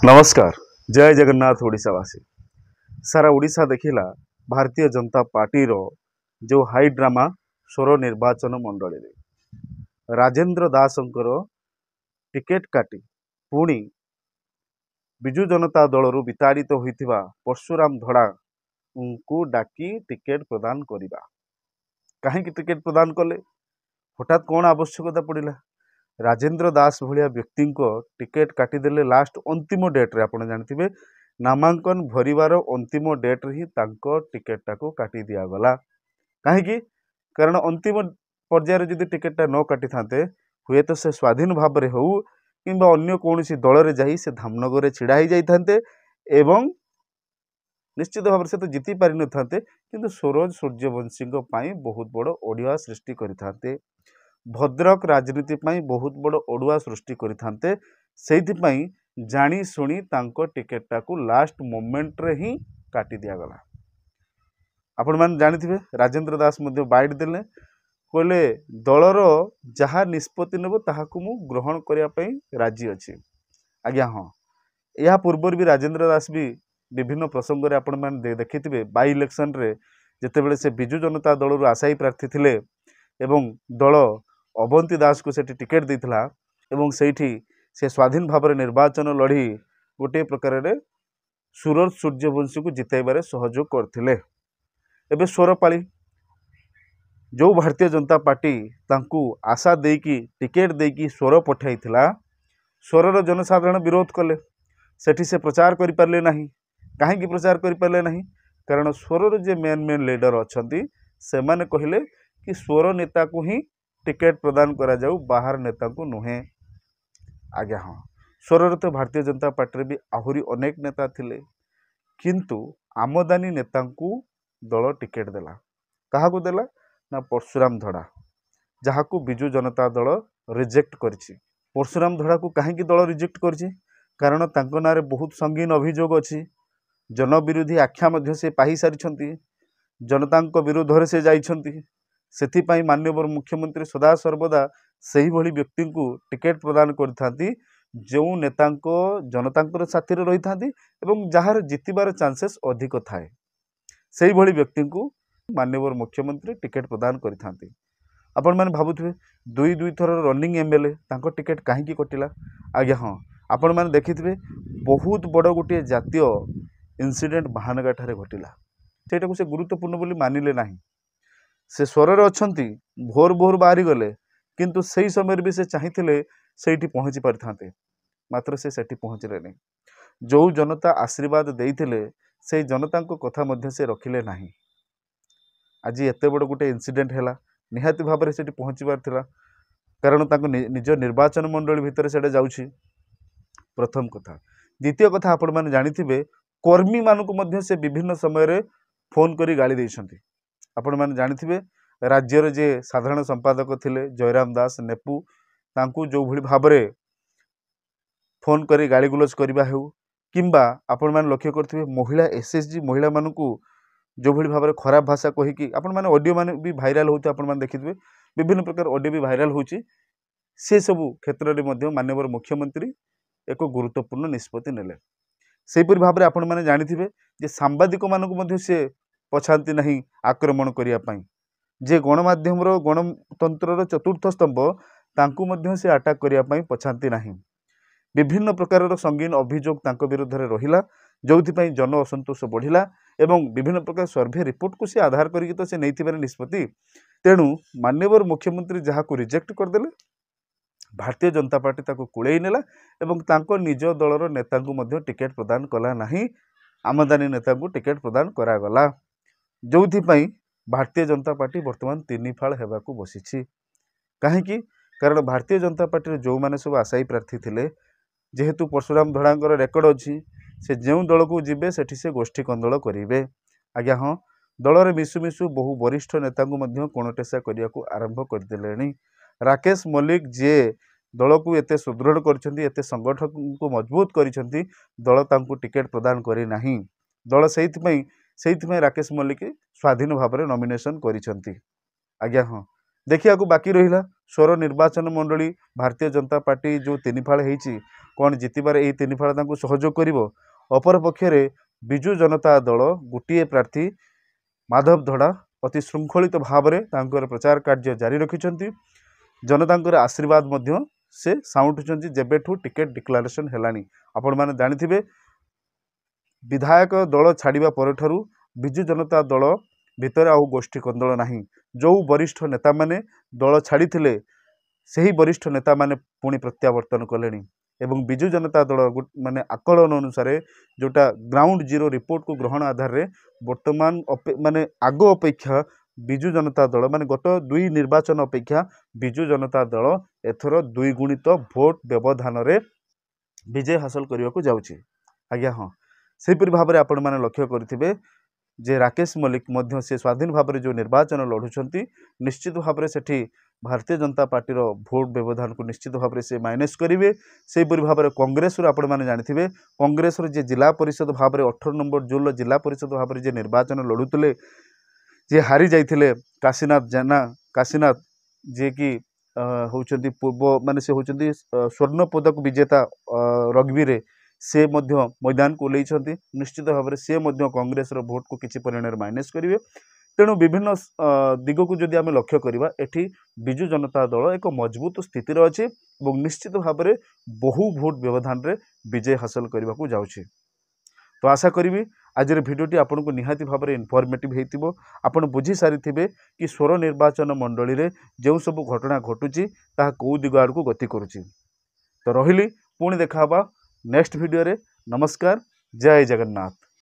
नमस्कार। जय जगन्नाथ ओडिशावासी। सारा ओडिशा देखिला भारतीय जनता पार्टी रो जो हाई ड्रामा स्वर निर्वाचन मंडली राजेंद्र दासंकर टिकेट काटी पुणी विजु जनता दल विताड़ित होइथिबा परशुराम धड़ा को डाकी टिकेट प्रदान करिबा। काहेकि टिकेट प्रदान कले हठात कौन आवश्यकता पड़िला? राजेंद्र दास भलिया व्यक्ति टिकेट काटिदेले लास्ट अंतिम डेट्रे। आपड़ जानते नामांकन भरवार अंतिम डेट्रे ही टिकेटा को काटी दिगला। कहीं कारण अंतिम पर्यायर जदि टिकेटा न काटी था हुए तो से स्वाधीन भाव में हो कि अन्य कौन दल में जा धामनगर छिड़ा ही जाते एवं निश्चित भाव से तो जीति पारि न था कि सरोज सूर्यवंशी बहुत बड़ ओडिया सृष्टि करते भद्रक राजनीति बहुत बड़ ओडुआ सृष्टि करते जानी शुणी टिकेटा को लास्ट मोमेंट रे ही काटी दिगला। आपण मैंने जानी राजेंद्र दास बाइट देले कहले दलर जहाँ निष्पत्ति नेब ताहाकु मु ग्रहण करने राजी अच्छी। आज्ञा हाँ, यह पूर्वर भी राजेंद्र दास भी विभिन्न प्रसंग में आपण मैंने देखिथे बाई इलेक्शन रे जितेबले से विजु जनता दल आशायी प्रार्थी थिले एवं दल अवंती दास को सेठी टिकेट देइथिला एवं सेठी से स्वाधीन भाव में निर्वाचन लड़ी गोटे प्रकार रे सूरज सूर्यवंशी को जिताइबारे सहयोग करथिले। एबे स्वरपाली जो भारतीय जनता पार्टी तांकू आशा देकी टिकेट देकी स्वर पठाइथिला स्वरर जनसाधारण विरोध कले। सेठी से प्रचार करि पारले नहीं। काहेकि प्रचार करि पारले नहीं? कारण स्वरर जे मेन लीडर अछंती से माने कहिले कि स्वर नेता को ही टिकेट प्रदान करा जाऊ, बाहर नेता को नुहे। आज्ञा हाँ, स्वर तो भारतीय जनता पार्टी भी आहुरी अनेक नेता थिले किंतु आमदानी नेता को दल टिकेट देला। काहाकू देला ना परशुराम धड़ा, जहाकू विजु जनता दल रिजेक्ट करछि। परशुराम धड़ा को काहेकि दल रिजेक्ट करछि? कारण तांको नारे बहुत संगीन अभियोग अछि। जनविरोधी आख्या मध्य से पाही सारिछंती, जनता विरोध से जाइछंती। सेथिपाई माननीय मुख्यमंत्री सदा सर्वदा सही भली व्यक्ति को टिकेट प्रदान करथांती जो नेता जनता साथी रही था एवं जार जितबार चांसेस अधिक थाए सही भली व्यक्ति को माननीय मुख्यमंत्री टिकेट प्रदान करथांती। आपण माने भाबुथिबे दुई थर रनिंग एमएलए तांको टिकेट काहेकि कटिला? आज्ञा हाँ, आपण माने देखिथिबे बहुत बड़ गोटे जातीय इंसिडेंट महानगा ठारे घटिला। सेटा को से गुरुत्वपूर्ण बोली मानिले नाही। से स्वर अच्छी भोर भोर बाहरी गले किंतु सही समय भी से चाहिए से पहुँची पारि थांते, मात्र से सेठी पहुँचले नहीं। जो जनता आशीर्वाद देइथिले से जनता को कथा मध्य से रखिले नहीं। आज एत बड़ गोटे इंसिडेंट है निहाती भाव में से पहुँचबार थिला कारण तांको निज निर्वाचन मंडली भितर से जाउछि। प्रथम कथा। द्वितीय कथा, आपण माने जानिथिबे कर्मी मानकु मध्य से विभिन्न समय रे फोन करी गाली देइछंती। आपण माने जानिथिबे राज्यर जे साधारण संपादक थिले जयराम दास नेपू तांकू जो भली भाव में फोन करी गाली गुलज करबा हेउ किंबा आपण माने लक्ष्य करथिबे महिला एसएसजी महिला मानकू जो भली भाव में खराब भाषा कहिकी आपण माने ऑडियो माने भी भाइराल होते आपण माने देखिथिबे विभिन्न प्रकार ऑडियो भी भाइराल होची। से सबु क्षेत्र रे मध्य माननीय मुख्यमंत्री एक गुरुत्वपूर्ण निष्पत्ति नेले। सेहीपरि भाव में आपण माने जानिथिबे जे सांबादिक मानकू मध्य से पछांती नहीं आक्रमण करिया पई। जे गणमाध्यम गणतंत्र चतुर्थ स्तंभ तांकू मध्य से अटैक करिया पई पछांती नहीं। विभिन्न प्रकार संगीन अभियोग तांको विरुद्ध रे रहिला जोथि जन असंतोष बढ़िला एवं विभिन्न प्रकार सर्वे रिपोर्ट को से आधार करिक तो से नैथिबार निष्पत्ति। तेणु माननीय मुख्यमंत्री जहाँ को रिजेक्ट करदेले भारतीय जनता पार्टी ताको कुड़े नेला एवं तांको निज दलर नेता को मध्य टिकेट प्रदान कला नहीं। आमदानी नेता को टिकेट प्रदान करागला जोथि भारतीय जनता पार्टी वर्तमान तीन फाड़ होगाकू बसी। कहीं कारण भारतीय जनता पार्टी जो मैंने सब आशायी प्रार्थी थिले जेहेतु परशुराम धड़ांकर रेकर्ड अच्छी से जो दल को जीवे सेठी से गोष्ठी कंदल करेंगे। आज्ञा हाँ, दल में मिशु मिशु बहु वरिष्ठ नेता को कोणटेसा करने को आरंभ करदे। राकेश मल्लिक जे दल को एते सुदृढ़ कर संगठन को मजबूत कर दल तांकू टिकेट प्रदान करी नहीं। दल से राकेश मल्लिक स्वाधीन भाव में नॉमिनेशन करिसेंती। आज्ञा हाँ, देखिया बाकी रहिला ସ୍ୱର ନିର୍ବାଚନ ମଣ୍ଡଳୀ ଭାରତୀୟ ଜନତା ପାର୍ଟି ଯେଉଁ ତିନି ଫାଳ ହେଇଛି କ'ଣ ଜିତିବାରେ ଏହି ତିନି ଫାଳ ତାଙ୍କୁ ସହଯୋଗ କରିବ। ଅପରପକ୍ଷରେ ବିଜୁ ଜନତା ଦଳ ଗୋଟିଏ ପ୍ରାର୍ଥୀ ମାଧବ ଧଡ଼ା ଅତି ଶୃଙ୍ଖଳିତ ଭାବରେ ତାଙ୍କର ପ୍ରଚାର କାର୍ଯ୍ୟ ଜାରି ରଖିଛନ୍ତି। ଜନତାଙ୍କର ଆଶୀର୍ବାଦ ମଧ୍ୟ ସେ ସାଉଁଟୁଛନ୍ତି ଯେବେଠୁ ଟିକେଟ୍ ଡିକ୍ଲାରେସନ୍ ହେଲାଣି। ଆପଣମାନେ ଜାଣିଥିବେ ବିଧାୟକ ଦଳ ଛାଡ଼ିବା ପରଠାରୁ ବିଜୁ ଜନତା ଦଳ ଭିତରେ ଆଉ ଗୋଷ୍ଠୀ କନ୍ଦଳ ନାହିଁ। ଯେଉଁ ବରିଷ୍ଠ ନେତାମାନେ ଦଳ ଛାଡ଼ିଥିଲେ ସେହି ବରିଷ୍ଠ ନେତାମାନେ ପୁଣି ପ୍ରତ୍ୟାବର୍ତ୍ତନ କଲେଣି ଏବଂ ବିଜୁ ଜନତା ଦଳ ମାନେ ଆକଳନ ଅନୁସାରେ ଯେଉଁଟା ଗ୍ରାଉଣ୍ଡ ଜିରୋ ରିପୋର୍ଟକୁ ଗ୍ରହଣ ଆଧାରରେ ବର୍ତ୍ତମାନ ମାନେ ଆଗ ଅପେକ୍ଷା ବିଜୁ ଜନତା ଦଳ ମାନେ ଗତ 2 ନିର୍ବାଚନ ଅପେକ୍ଷା ବିଜୁ ଜନତା ଦଳ ଏଥର 2 ଗୁଣିତ ଭୋଟ ବ୍ୟବଧାନରେ ବିଜୟ ହାସଲ କରିବାକୁ ଯାଉଛି। ଆଜ୍ଞା ହଁ, ସେହିପରି ଭାବରେ ଆପଣମାନେ ଲକ୍ଷ୍ୟ କରିଥିବେ ଯେ ରାକେଶ ମଲ୍ଲିକ ମଧ୍ୟ ସେ ସ୍ୱାଧୀନ ଭାବରେ ଯେଉଁ ନିର୍ବାଚନ ଲଢ଼ୁଛନ୍ତି ନିଶ୍ଚିତ ଭାବରେ ସେଠି ଭାରତୀୟ ଜନତା ପାର୍ଟିର ଭୋଟ ବ୍ୟବଧାନକୁ ନିଶ୍ଚିତ ଭାବରେ ସେ ମାଇନସ୍ କରିବେ। ସେହିପରି ଭାବରେ କଂଗ୍ରେସରୁ ଆପଣମାନେ ଜାଣିଥିବେ କଂଗ୍ରେସର ଯେ ଜିଲ୍ଲା ପରିଷଦ ଭାବରେ 18 ନମ୍ବର ଜୋନ୍ର ଜିଲ୍ଲା ପରିଷଦ ଭାବରେ ଯେ ନିର୍ବାଚନ ଲଢ଼ୁଥିଲେ ଯେ ହାରି ଯାଇଥିଲେ କାଶୀନାଥ ଜେନା କାଶୀନାଥ ଯିଏକି ହେଉଛନ୍ତି ପୂର୍ବ ମାନେ ସେ ହେଉଛନ୍ତି ସ୍ୱର୍ଣ୍ଣ ପଦକ ବିଜେତା ରଗ୍ବିରେ ସେ ମଧ୍ୟ ମଇଦାନକୁ ଓହ୍ଲେଇଛନ୍ତି। ନିଶ୍ଚିତ ଭାବରେ ସେ ମଧ୍ୟ କଂଗ୍ରେସର ଭୋଟକୁ କିଛି ପରିମାଣରେ ମାଇନସ୍ କରିବେ। ତେଣୁ ବିଭିନ୍ନ ଦିଗକୁ ଯଦି ଆମେ ଲକ୍ଷ୍ୟ କରିବା ଏଠି ବିଜୁ ଜନତା ଦଳ ଏକ ମଜବୁତ ସ୍ଥିତିରେ ଅଛି ଏବଂ ନିଶ୍ଚିତ ଭାବରେ ବହୁ ଭୋଟ ବ୍ୟବଧାନରେ ବିଜୟ ହାସଲ କରିବାକୁ ଯାଉଛି। ତ ଆଶା କରିବି ଆଜିର ଭିଡ଼ିଓଟି ଆପଣଙ୍କୁ ନିହାତି ଭାବରେ ଇନଫର୍ମେଟିଭ୍ ହେଇଥିବ। ଆପଣ ବୁଝି ସାରିଥିବେ କି ସ୍ୱର ନିର୍ବାଚନ ମଣ୍ଡଳୀରେ ଯେଉଁ ସବୁ ଘଟଣା ଘଟୁଛି ତାହା କେଉଁ ଦିଗ ଆଡ଼କୁ ଗତି କରୁଛି। ତ ରହିଲି, ପୁଣି ଦେଖା ହେବା ନେକ୍ସଟ ଭିଡ଼ିଓରେ। ନମସ୍କାର, ଜୟ ଜଗନ୍ନାଥ।